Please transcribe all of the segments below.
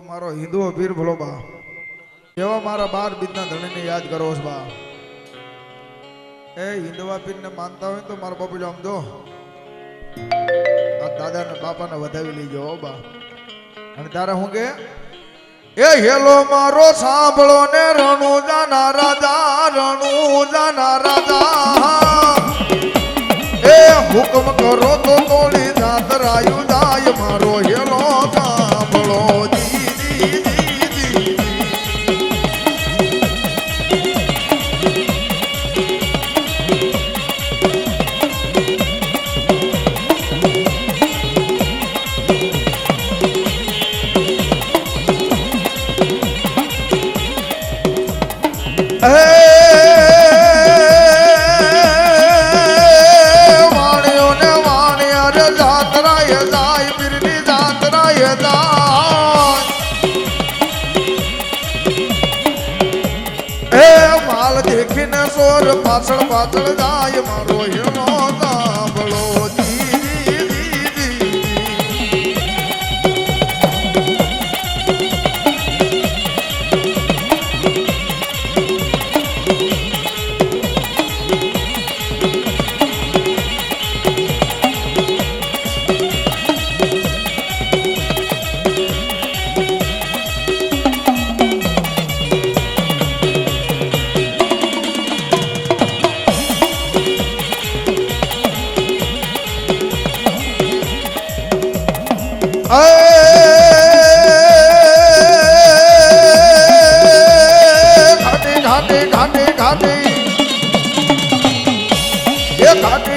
મારો હિન્દુઓ વીર ભલો બા એવા મારા 12 બીજના ધણીને યાદ કરો છો બા એ હિન્દવા પીરને માનતા હોય તો મારા બાપુ આમ જો આ દાદા ને બાપાને વધાવી લીજો બા અને તારે હું કે એ હેલો મારો સાંભળો ને રણુજાના રાજા એ હુકમ કરો તો તોડી જાત રાયુ જાય મારો હેલો સાંભળો પાછળ પાછળ જાય મારો હેલો સાંભળો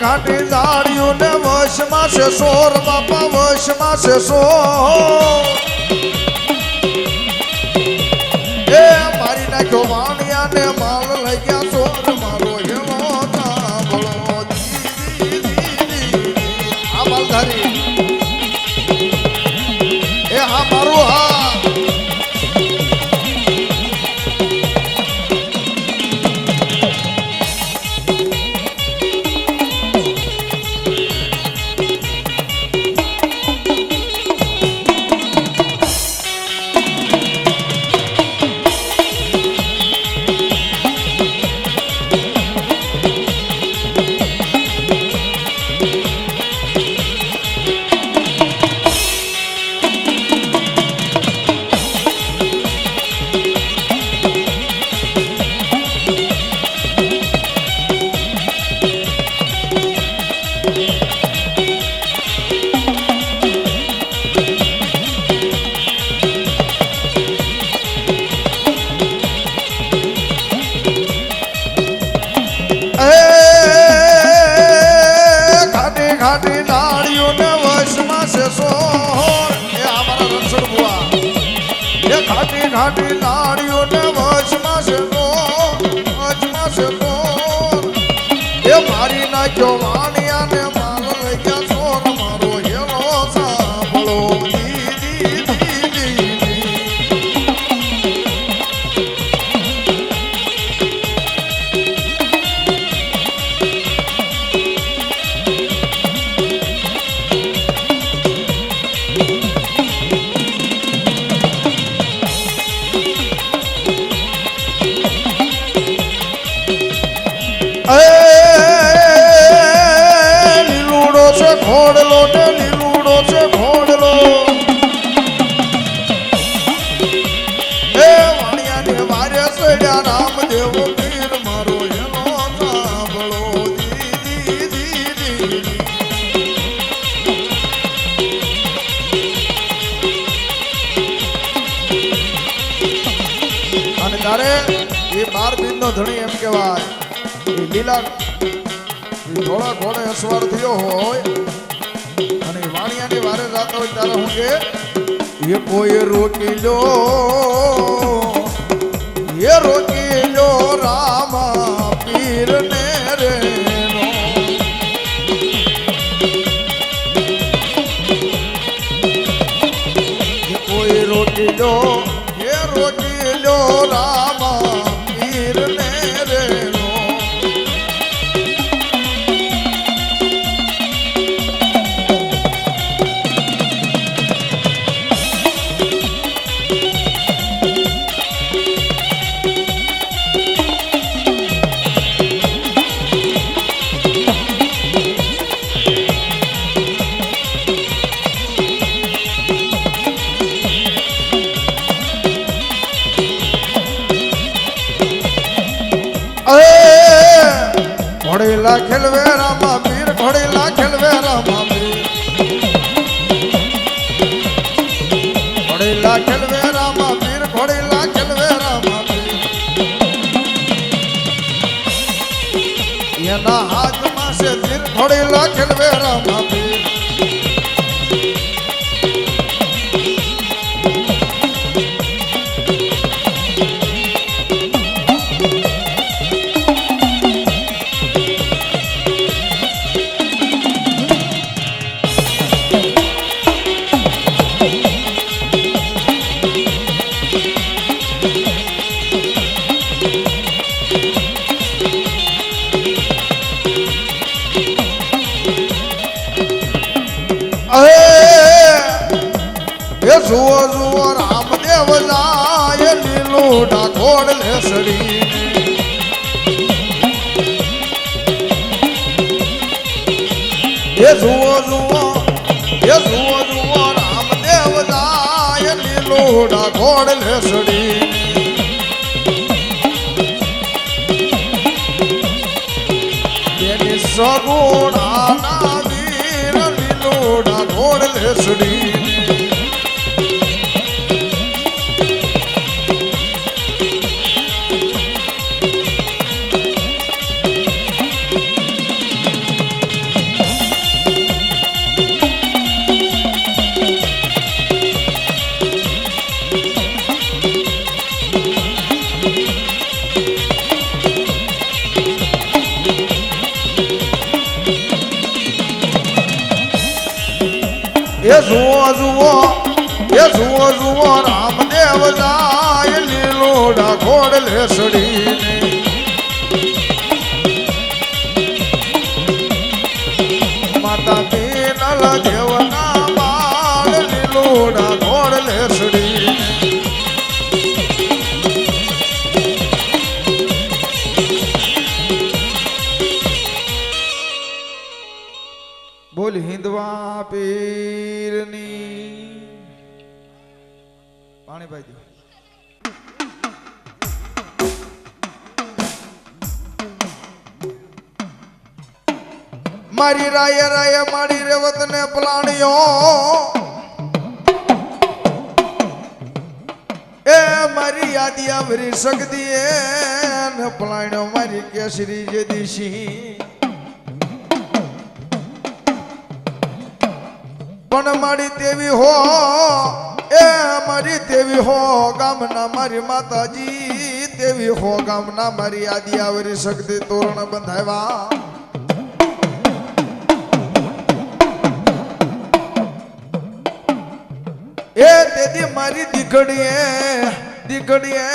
ઘાટી જાળ્યું ને વશમાં છે સોર બાપા વશમાં છે સોર એ મારી નાખ્યો વાણિયા ને માલ લઈ ગયા સોર મારો હેલો સાંભળો આ માલધારી એ હા મારું હા ઘાટી નાળીઓ ને વશમાં છે સોર એ અમારા રણછોડ બુઆ એ ઘાટી નાળીઓ ને વશમાં છે સોર એ મારી નાખ્યો વાણિયા ને માલ લઈ ગયા સોર મારો હેલો સાંભળો લીલુડો છે ઘોડલો ને લીલુડો છે ઘોડલો એ વાણિયા ને વારે સડ્યા રામદેવ પીર મારો હેલો સાંભળો અને તારે એ 12 બીજ નો ધણી એમ કહેવાય લીલા થોડા ઘોડે અસવાર થયો હોય અને વાણિયાની વારે જાતો હોય ત્યારે હું કે એ કોઈ રોકી લો રામા પીર ને રે કોઈ રોકી લો રામા પીર ને રે ઘોડીલા ખેલવે રામા પીર ઘોડીલા ખેલવે રામા પીર ઘોડીલા ખેલવે રામા પીર ઘોડીલા ખેલવે રામા પીર એના હાથમાં છે તીર ઘોડીલા ખેલવે રામા પીર જુઓ જુઓ રામદેવ જાય લીલું ડાકોડ લેસડી એ જુઓ જુઓ રામદેવ જાય લીલું ડાકોડ લેસડી તેની સગુણાના વીર લીલું ડાકોડ લેસડી જુઓ જુઓ રામદેવ જાય લીલો ડાકોડ લેસડી માતા પીનલ દેવના બાળ લીલો ડાકોડ લેસડી બોલ હિન્દવા પીરની પાણી ભાઈ મારી રાય રાય મારી રેવત ને પલાણ્યો એ મારી યાદી આવરી શકતી એ ને પલાણ્યો મારી કેસરી જે દિશી પણ મારી તેવી હો એ મારી તેવી હો ગામના મારી માતાજી તેવી હો ગામના મારી આદિ આવરી શક્તિ તોરણ બંધાવ્યા એ તેથી મારી દીકડીએ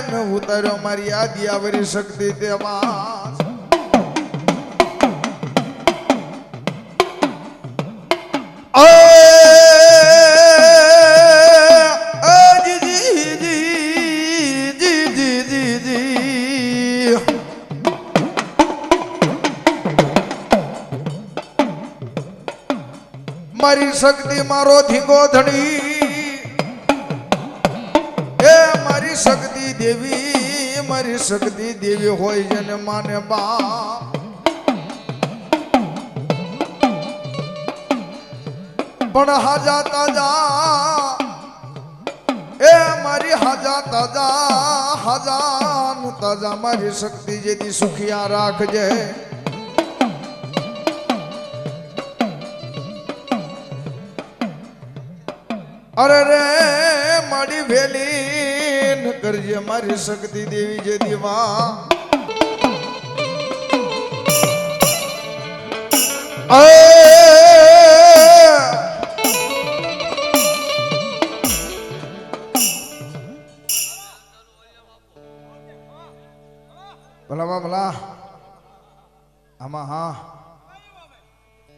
ને ઉતાર્યો મારી આદિ આવરી શક્તિ તેમાં મારી શક્તિ મારો ધીંગો ધણી એ મારી શક્તિ દેવી હોય જેને માને બા પણ હાજા તાજા એ મારી હાજા તાજા મારી શક્તિ જેથી સુખિયા રાખજે અરે રે મારી વેલી ન કરજે મારી શક્તિ દેવી જે દીવા ભલા આમાં હા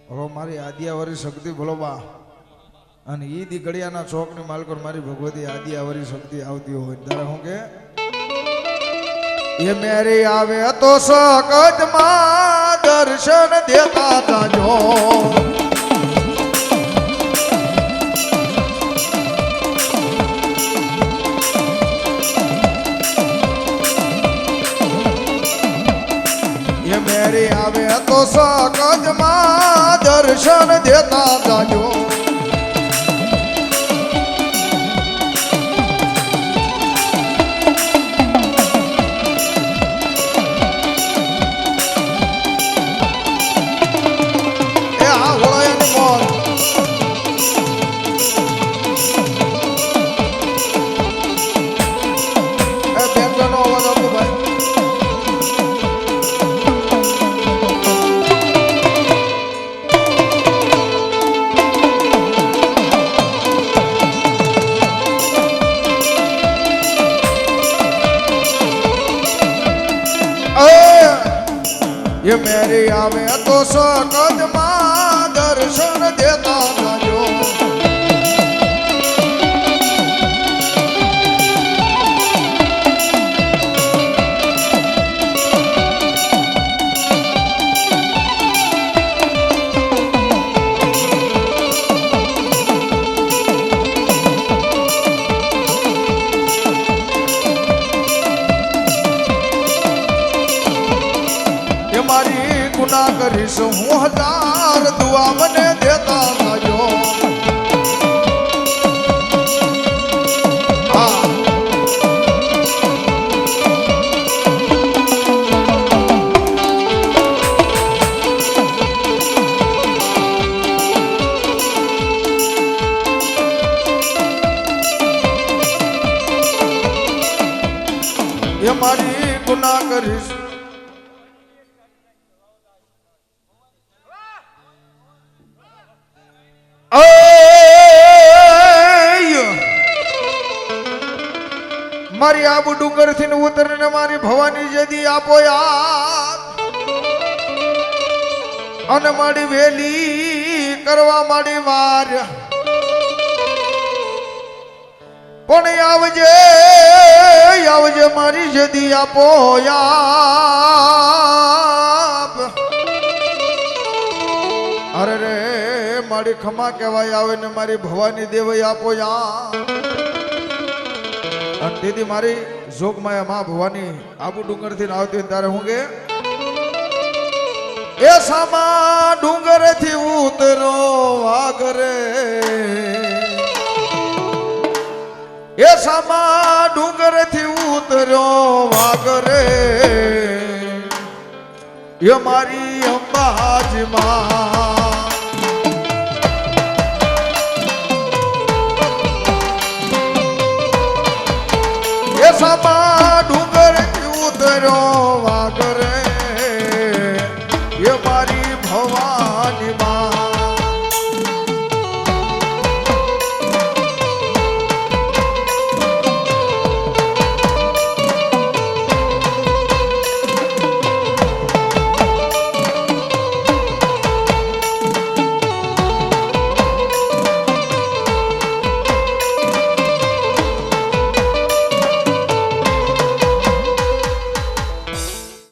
હવે મારી આદિયાવાળી શક્તિ ભલો બા અને ઈ દીકડિયાના ચોકની માલકો મારી ભગવતી આદિયાવાળી શક્તિ આવતી હોય ત્યારે હું કે એ મેરી આવે તો સકજમાં દર્શન દેતા જાજો એ મેરી આવે આવે તો સકદમાં દર્શન દેતા જાજો મારી ગુના કરીશ હું 1000 દુઆ મને દેતા જાજો એ મારી ગુના કરીશ મારી આબુ ડુંગર થી ઉતરીને મારી ભવાની જદી આપો યાદ અને મારી વેલી કરવા મારી વાર પણ આવજે મારી જદી આપો યાદ અરે રે મારી ખમા કહેવાય આવે ને મારી ભવાની દેવાય આપો યાદ અને દીદી મારી જોગમાયા માં ભવાની આબુ ડુંગર થી આવતી ત્યારે હું કે એ સામા ડુંગર થી ઉતરો વાગરે એ સામા ડુંગર થી ઉતરો વાગરે એ મારી અંબાજી માં સામા ડુંગર ઉતરો વાગરે એ મારી ભવાની માં